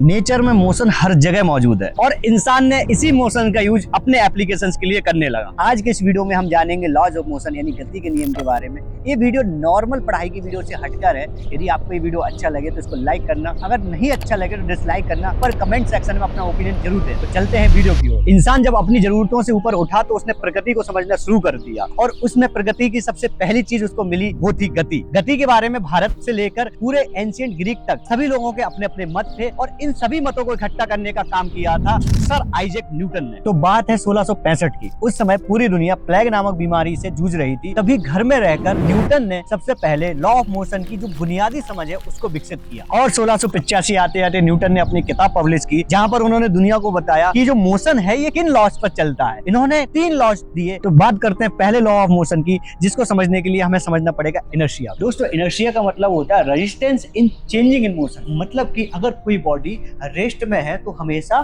Nature में motion हर जगह मौजूद है और इंसान ने इसी मोशन का यूज अपने एप्लीकेशंस के लिए करने लगा। आज के इस वीडियो में हम जानेंगे लॉज ऑफ मोशन यानी गति के नियम के बारे में। ये वीडियो नॉर्मल पढ़ाई की वीडियो से हटकर है। यदि आपको ये वीडियो अच्छा लगे तो इसको लाइक करना, अगर नहीं अच्छा लगे तो डिसलाइक करना, पर कमेंट सेक्शन में अपना ओपिनियन जरूर दें। तो चलते हैं वीडियो की ओर। इंसान जब अपनी जरूरतों से ऊपर उठा तो उसने प्रकृति को समझना शुरू कर दिया और उसमें प्रकृति की सबसे पहली चीज उसको मिली वो थी गति। गति के बारे में भारत से लेकर पूरे एंशिएंट ग्रीक तक सभी लोगों के अपने अपने मत थे और इन सभी मतों को इकट्ठा करने का काम किया था सर आइजैक न्यूटन ने। तो बात है 1665 की। उस समय पूरी दुनिया प्लेग नामक बीमारी से जूझ रही थी। तभी घर में रहकर न्यूटन ने सबसे पहले लॉ ऑफ मोशन की जो बुनियादी समझ है उसको विकसित किया और 1685 आते आते न्यूटन ने अपनी किताब पब्लिश की, जहाँ पर उन्होंने दुनिया को बताया कि जो मोशन है ये किन लॉज पर चलता है। इन्होंने 3 लॉज दिए। तो बात करते हैं पहले लॉ ऑफ मोशन की, जिसको समझने के लिए हमें समझना पड़ेगा इनर्शिया। दोस्तों, इनर्शिया का मतलब होता है resistance in changing in motion. मतलब कि अगर कोई बॉडी रेस्ट में है तो हमेशा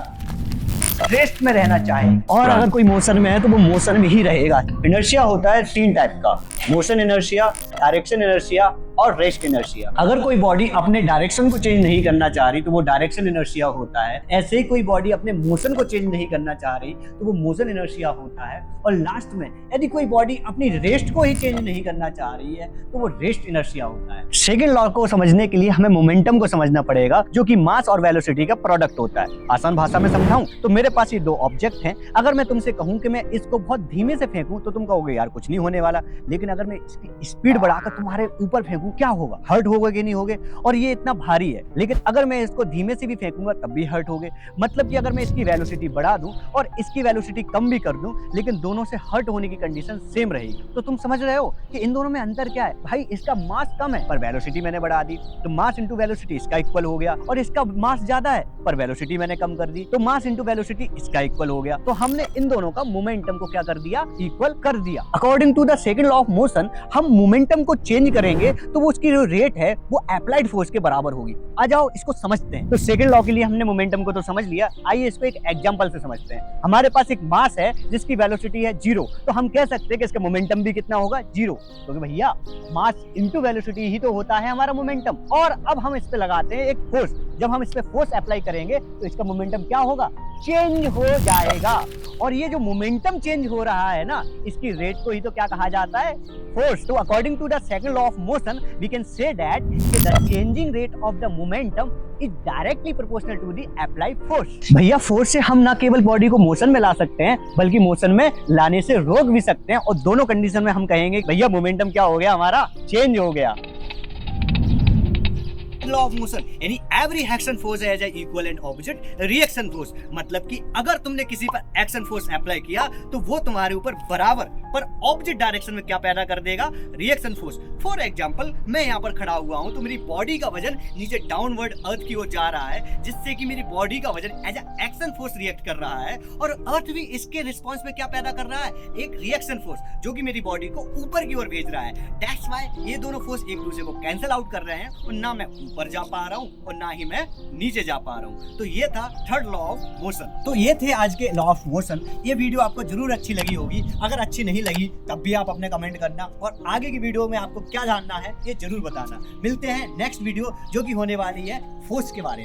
रेस्ट में रहना चाहिए और अगर कोई मोशन में है तो वो मोशन में ही रहेगा। इनर्शिया होता है 3 टाइप का, मोशन इनर्शिया, डायरेक्शन इनर्शिया और रेस्ट इनर्शिया। अगर कोई बॉडी अपने डायरेक्शन को चेंज नहीं करना चाह रही तो वो डायरेक्शन इनर्शिया होता है। ऐसे ही कोई बॉडी अपने मोशन को चेंज नहीं करना चाह रही तो वो मोशन इनर्शिया होता है। और लास्ट में यदि कोई बॉडी अपनी रेस्ट को ही चेंज नहीं करना चाह रही है तो वो रेस्ट इनर्शिया होता है। सेकंड लॉ को समझने के लिए हमें मोमेंटम को समझना पड़ेगा, जो कि मास और वेलोसिटी का प्रोडक्ट होता है। आसान भाषा में समझाऊं तो मेरे पास ये 2 ऑब्जेक्ट हैं। अगर मैं तुमसे कहूं कि मैं इसको बहुत धीमे से फेंकूं तो तुम कहोगे यार कुछ नहीं होने वाला, लेकिन अगर मैं इसकी स्पीड बढ़ाकर तुम्हारे ऊपर फेंकूं क्या होगा? हर्ट होगा कि नहीं होगे? और ये इतना भारी है, लेकिन अगर मैं इसको धीमे से भी फेंकूंगा तब भी हर्ट होगे। मतलब कि अगर मैं इसकी वेलोसिटी बढ़ा दूं और इसकी वेलोसिटी कम भी कर दूं, लेकिन दोनों से हर्ट होने की कंडीशन सेम रहेगी। तो तुम समझ रहे हो कि इन दोनों में अंतर क्या है? भाई इसका मास कम है पर वेलोसिटी मैंने बढ़ा दी, तो मास इंटू वेलोसिटी इसका इक्वल हो गया। और इसका मास ज्यादा है पर वेलोसिटी मैंने कम कर दी, तो मास इंटू वेलोसिटी इसका इक्वल हो गया। तो हमने इन दोनों का मोमेंटम को क्या कर दिया? इक्वल कर दिया। According to the second law of motion, हम मोमेंटम को चेंज करेंगे तो वो उसकी जो रेट है वो अप्लाइड फोर्स के बराबर होगी। आ जाओ इसको समझते हैं। तो सेकंड लॉ के लिए हमने मोमेंटम को तो समझ लिया, आइए इसको एक एग्जांपल से समझते हैं। हमारे पास एक मास है जिसकी वेलोसिटी है 0, तो हम कह सकते हैं कि इसका मोमेंटम भी कितना होगा? 0, क्योंकि भैया मास इंटू वेलोसिटी ही तो होता है हमारा मोमेंटम। और अब हम इस पे लगाते हैं एक फोर्स। जब हम इस पे फोर्स अप्लाई करेंगे तो इसका मोमेंटम क्या होगा? चेंज हो जाएगा। और ये जो मोमेंटम चेंज हो रहा है ना, इसकी रेट को ही तो क्या कहा जाता है? फोर्स। तो according to the second law of motion we can say that the changing rate of the momentum is directly proportional to the applied force. भैया फोर्स से हम ना केवल बॉडी को मोशन में ला सकते हैं बल्कि मोशन में लाने से रोक भी सकते हैं। और दोनों कंडीशन में हम कहेंगे भैया मोमेंटम क्या हो गया हमारा? चेंज हो गया। लॉ ऑफ मोशन यानी every action force has a equal and opposite reaction force. मतलब कि अगर तुमने किसी पर एक्शन फोर्स अप्लाई किया तो वो तुम्हारे ऊपर बराबर पर ऑपोजिट डायरेक्शन में क्या पैदा कर देगा? Reaction force. फॉर एग्जांपल, मैं यहाँ पर खड़ा हुआ हूँ तो मेरी बॉडी का वजन नीचे डाउनवर्ड अर्थ की ओर जा रहा है, जिससे कि मेरी बॉडी का वजन as a action force react कर रहा है और अर्थ भी इसके रिस्पॉन्स में क्या पैदा कर रहा है? एक रिएक्शन फोर्स, जो कि मेरी बॉडी को ऊपर की ओर भेज रहा है। दैट्स व्हाई ये दोनों फोर्स एक दूसरे को कैंसिल आउट कर रहे हैं और ना मैं ऊपर जा पा रहा हूं और ना ही मैं नीचे जा पा रहा हूं। तो ये था थर्ड लॉ ऑफ मोशन। तो ये थे आज के लॉ ऑफ मोशन। ये वीडियो आपको जरूर अच्छी लगी होगी। अगर अच्छी नहीं लगी तब भी आप अपने कमेंट करना और आगे की वीडियो में आपको क्या जानना है ये जरूर बताना। मिलते हैं नेक्स्ट वीडियो जो कि होने वाली है फोर्स के बारे में।